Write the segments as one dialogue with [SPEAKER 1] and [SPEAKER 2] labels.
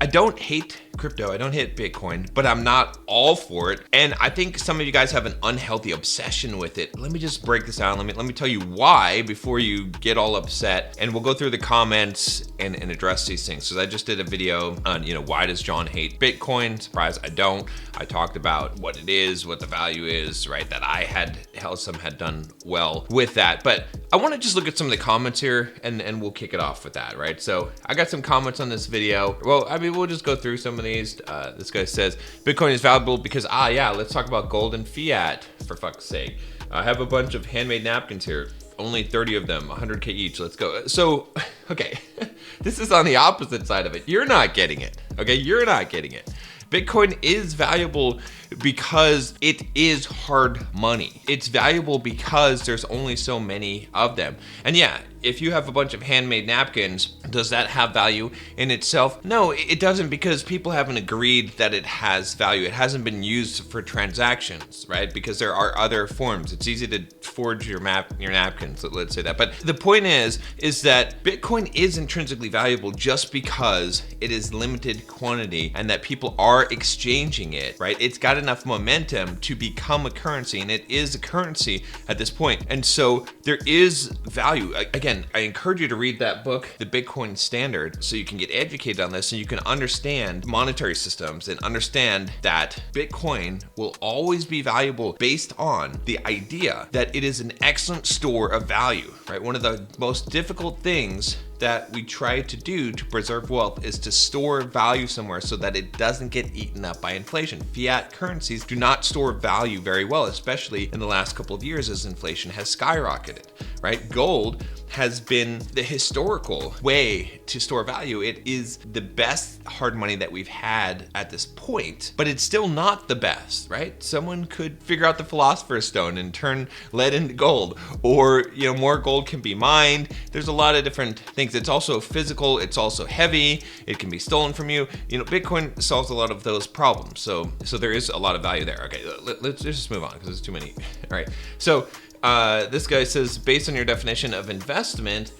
[SPEAKER 1] I don't hate crypto, I don't hate Bitcoin, but I'm not all for it. And I think some of you guys have an unhealthy obsession with it. Let me just break this down. Let me tell you why before you get all upset. And we'll go through the comments and address these things. So I just did a video on, why does John hate Bitcoin? Surprise, I don't. I talked about what it is, what the value is, right? That Helsum had done well with that. But I want to just look at some of the comments here and we'll kick it off with that, right? So I got some comments on this video. Well, I mean, we'll just go through some of these. This guy says, Bitcoin is valuable because, let's talk about gold and fiat, for fuck's sake. I have a bunch of handmade napkins here. Only 30 of them, 100K each. Let's go. So, okay, this is on the opposite side of it. You're not getting it, okay? You're not getting it. Bitcoin is valuable because it is hard money. It's valuable because there's only so many of them. And yeah, if you have a bunch of handmade napkins, does that have value in itself? No, it doesn't, because people haven't agreed that it has value. It hasn't been used for transactions, right? Because there are other forms. It's easy to forge your napkins, let's say that. But the point is that Bitcoin is intrinsically valuable just because it is limited quantity and that people are exchanging it, right? It's got enough momentum to become a currency, and it is a currency at this point. And so there is value. Again, I encourage you to read that book, The Bitcoin Standard, so you can get educated on this and you can understand monetary systems and understand that Bitcoin will always be valuable based on the idea that it is an excellent store of value, right? One of the most difficult things that we try to do to preserve wealth is to store value somewhere so that it doesn't get eaten up by inflation. Fiat currencies do not store value very well, especially in the last couple of years as inflation has skyrocketed, right? Gold has been the historical way to store value. It is the best hard money that we've had at this point, but it's still not the best, right? Someone could figure out the Philosopher's Stone and turn lead into gold, or more gold can be mined. There's a lot of different things. It's also physical, it's also heavy, it can be stolen from you. Bitcoin solves a lot of those problems. So there is a lot of value there. Okay, let's just move on because there's too many. All right, so this guy says, based on your definition of investment,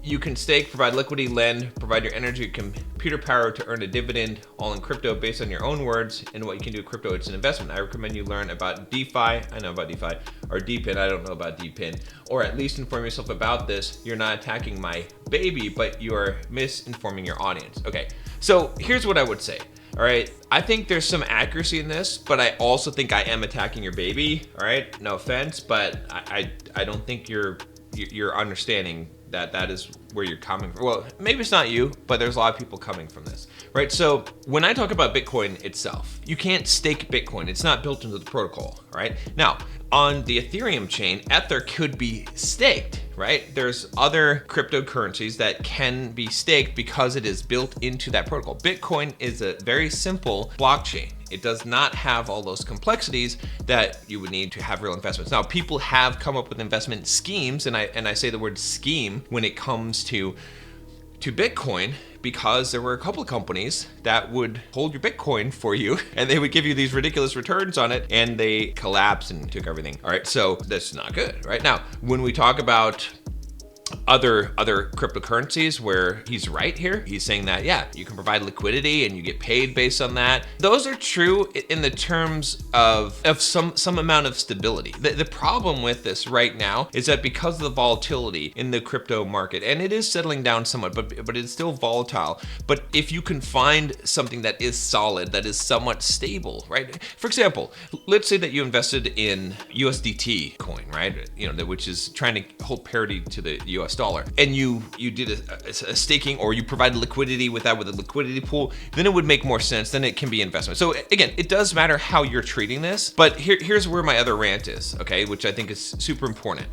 [SPEAKER 1] you can stake, provide liquidity, lend, provide your energy, computer power to earn a dividend, all in crypto based on your own words and what you can do with crypto. It's an investment. I recommend you learn about DeFi. I know about DeFi, or DePIN. I don't know about DePIN, or at least inform yourself about this. You're not attacking my baby, but you are misinforming your audience. Okay, so here's what I would say. All right, I think there's some accuracy in this, but I also think I am attacking your baby. All right, no offense, but I don't think you're understanding that is where you're coming from. Well, maybe it's not you, but there's a lot of people coming from this, right? So when I talk about Bitcoin itself, you can't stake Bitcoin. It's not built into the protocol, right? Now, on the Ethereum chain, Ether could be staked, right? There's other cryptocurrencies that can be staked because it is built into that protocol. Bitcoin is a very simple blockchain. It does not have all those complexities that you would need to have real investments. Now, people have come up with investment schemes, and I say the word scheme when it comes to Bitcoin, because there were a couple of companies that would hold your Bitcoin for you and they would give you these ridiculous returns on it, and they collapsed and took everything. All right, so that's not good. Right now, when we talk about other cryptocurrencies, where he's right here, he's saying that you can provide liquidity and you get paid based on that. Those are true in the terms of some amount of stability. The problem with this right now is that because of the volatility in the crypto market, and it is settling down somewhat, but it's still volatile. But if you can find something that is solid, that is somewhat stable, right? For example, let's say that you invested in USDT coin, right? Which is trying to hold parity to the US dollar, and you did a staking, or you provided liquidity with a liquidity pool, then it would make more sense. Then it can be investment. So again, it does matter how you're treating this, but here's where my other rant is, okay, which I think is super important.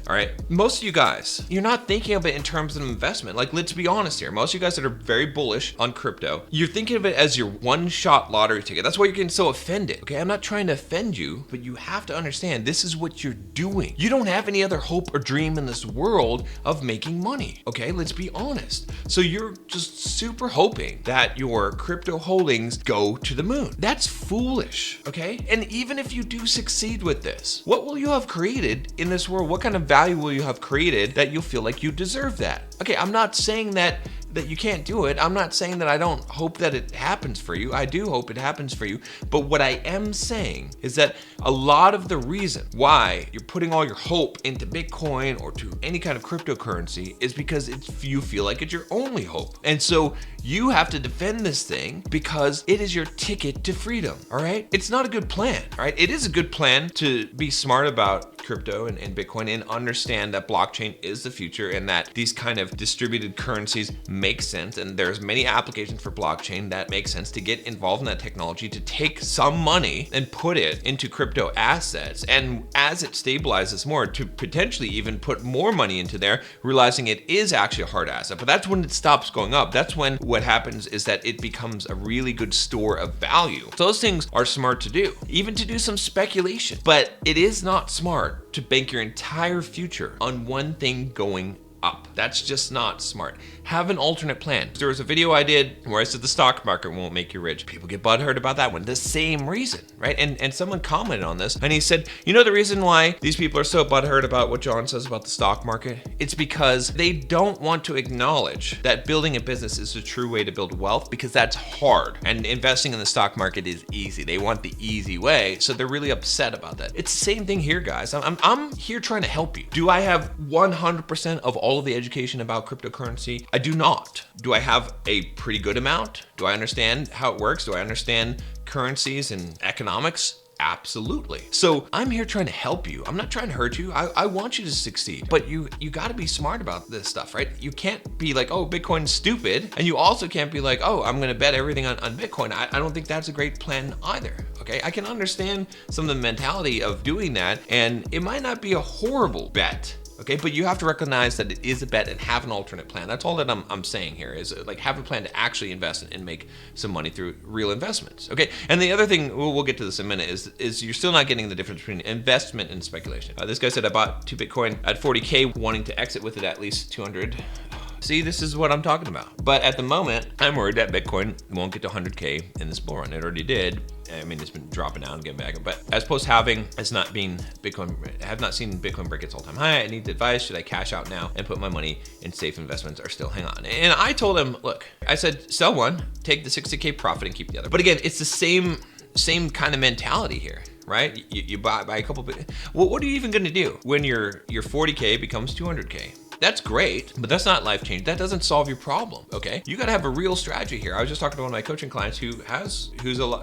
[SPEAKER 1] All right, most of you guys, you're not thinking of it in terms of investment. Like, let's be honest here. Most of you guys that are very bullish on crypto, you're thinking of it as your one-shot lottery ticket. That's why you're getting so offended. Okay, I'm not trying to offend you, but you have to understand this is what you're doing. You don't have any other hope or dream in this world of making money. Okay, let's be honest. So you're just super hoping that your crypto holdings go to the moon. That's foolish, okay? And even if you do succeed with this, what will you have created in this world? What kind of value will you have created that you'll feel like you deserve that? Okay, I'm not saying that that you can't do it. I'm not saying that I don't hope that it happens for you. I do hope it happens for you. But what I am saying is that a lot of the reason why you're putting all your hope into Bitcoin or to any kind of cryptocurrency is because you feel like it's your only hope. And so you have to defend this thing because it is your ticket to freedom, all right? It's not a good plan, all right? It is a good plan to be smart about crypto and Bitcoin and understand that blockchain is the future and that these kind of distributed currencies make sense. And there's many applications for blockchain that make sense to get involved in that technology, to take some money and put it into crypto assets. And as it stabilizes more, to potentially even put more money into there, realizing it is actually a hard asset. But that's when it stops going up. That's when what happens is that it becomes a really good store of value. So those things are smart to do, even to do some speculation. But it is not smart to bank your entire future on one thing going up. That's just not smart. Have an alternate plan. There was a video I did where I said the stock market won't make you rich. People get butthurt about that one. The same reason, right? And someone commented on this and he said, you know the reason why these people are so butthurt about what John says about the stock market? It's because they don't want to acknowledge that building a business is a true way to build wealth, because that's hard. And investing in the stock market is easy. They want the easy way. So they're really upset about that. It's the same thing here, guys. I'm here trying to help you. Do I have 100% of all of the education about cryptocurrency? I do not. Do I have a pretty good amount? Do I understand how it works? Do I understand currencies and economics? Absolutely. So I'm here trying to help you. I'm not trying to hurt you. I want you to succeed, but you got to be smart about this stuff, right? You can't be like, oh, Bitcoin's stupid. And you also can't be like, oh, I'm going to bet everything on Bitcoin. I don't think that's a great plan either. Okay. I can understand some of the mentality of doing that, and it might not be a horrible bet. Okay, but you have to recognize that it is a bet and have an alternate plan. That's all that I'm saying here, is like have a plan to actually invest and make some money through real investments. Okay, and the other thing, we'll get to this in a minute, is you're still not getting the difference between investment and speculation. This guy said I bought 2 Bitcoin at 40K, wanting to exit with it at least 200. See, this is what I'm talking about. But at the moment, I'm worried that Bitcoin won't get to 100K in this bull run. It already did. I mean, it's been dropping down and getting back. But as opposed to having, it's not being Bitcoin, I have not seen Bitcoin break its all-time high. I need advice. Should I cash out now and put my money in safe investments, or still hang on? And I told him, look, I said, sell one, take the 60K profit and keep the other. But again, it's the same kind of mentality here. Right? You buy a couple bit. Well, what are you even going to do when your 40K becomes 200K? That's great, but that's not life change. That doesn't solve your problem, okay? You gotta have a real strategy here. I was just talking to one of my coaching clients who's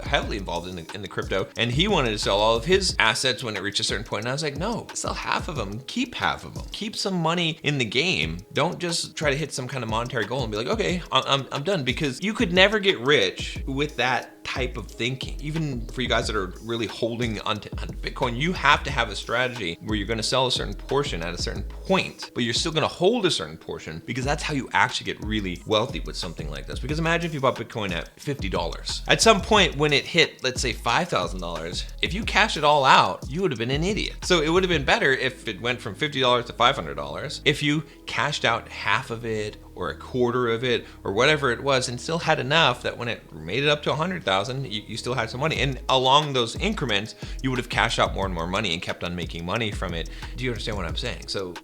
[SPEAKER 1] heavily involved in the crypto, and he wanted to sell all of his assets when it reached a certain point. And I was like, no, sell half of them, keep half of them. Keep some money in the game. Don't just try to hit some kind of monetary goal and be like, okay, I'm done, because you could never get rich with that type of thinking. Even for you guys that are really holding on Bitcoin, you have to have a strategy where you're going to sell a certain portion at a certain point, but you're still going to hold a certain portion, because that's how you actually get really wealthy with something like this. Because imagine if you bought Bitcoin at $50. At some point when it hit, let's say $5,000, if you cashed it all out, you would have been an idiot. So it would have been better if it went from $50 to $500, if you cashed out half of it or a quarter of it or whatever it was, and still had enough that when it made it up to 100,000, you still had some money. And along those increments, you would have cashed out more and more money and kept on making money from it. Do you understand what I'm saying? So,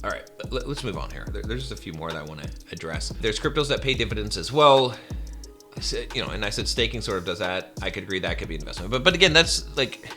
[SPEAKER 1] all right, let's move on here. There's just a few more that I want to address. There's cryptos that pay dividends as well. And I said staking sort of does that. I could agree that could be investment. But again, that's like,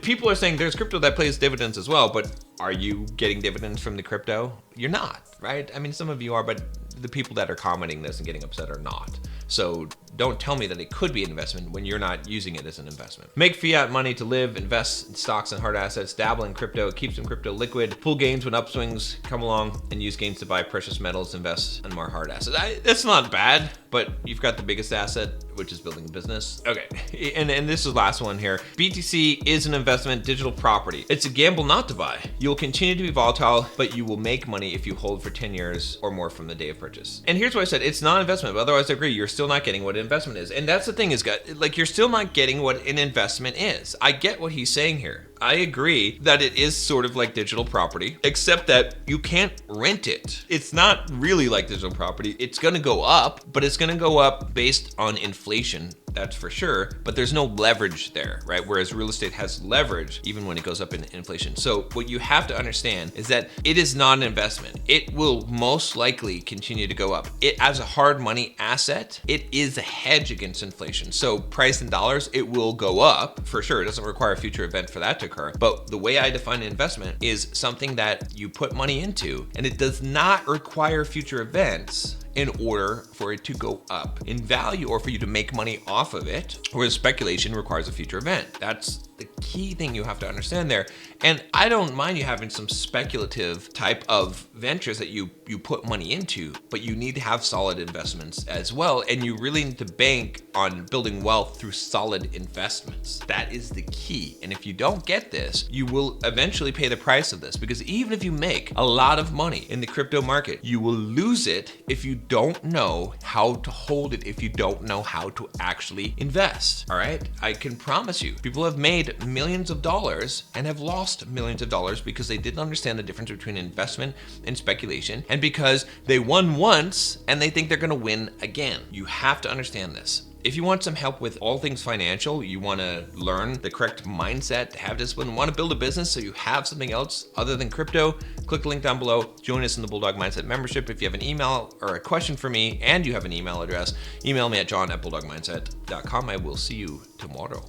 [SPEAKER 1] people are saying there's crypto that pays dividends as well, but are you getting dividends from the crypto? You're not, right? I mean, some of you are, but the people that are commenting this and getting upset are not. So don't tell me that it could be an investment when you're not using it as an investment. Make fiat money to live, invest in stocks and hard assets, dabble in crypto, keep some crypto liquid, pull gains when upswings come along, and use gains to buy precious metals, invest in more hard assets. That's not bad, but you've got the biggest asset, which is building a business. Okay, and this is the last one here. BTC is an investment digital property. It's a gamble not to buy. You'll continue to be volatile, but you will make money if you hold for 10 years or more from the day of purchase. And here's what I said, it's not an investment, but otherwise I agree, you're still not getting what an investment is. And that's the thing is, like, you're still not getting what an investment is. I get what he's saying here. I agree that it is sort of like digital property, except that you can't rent it. It's not really like digital property. It's gonna go up, but it's gonna go up based on inflation, that's for sure, but there's no leverage there, right? Whereas real estate has leverage even when it goes up in inflation. So what you have to understand is that it is not an investment. It will most likely continue to go up. It, as a hard money asset, it is a hedge against inflation. So priced in dollars, it will go up for sure. It doesn't require a future event for that to occur. But the way I define an investment is something that you put money into, and it does not require future events in order for it to go up in value or for you to make money off of it, whereas speculation requires a future event. That's the key thing you have to understand there. And I don't mind you having some speculative type of ventures that you put money into, but you need to have solid investments as well. And you really need to bank on building wealth through solid investments. That is the key. And if you don't get this, you will eventually pay the price of this, because even if you make a lot of money in the crypto market, you will lose it if you don't know how to hold it, if you don't know how to actually invest. All right, I can promise you, people have made millions of dollars and have lost millions of dollars because they didn't understand the difference between investment and speculation, and because they won once and they think they're going to win again. You have to understand this. If you want some help with all things financial, you want to learn the correct mindset to have discipline, want to build a business so you have something else other than crypto, click the link down below. Join us in the Bulldog Mindset membership. If you have an email or a question for me and you have an email address, email me at john@bulldogmindset.com. I will see you tomorrow.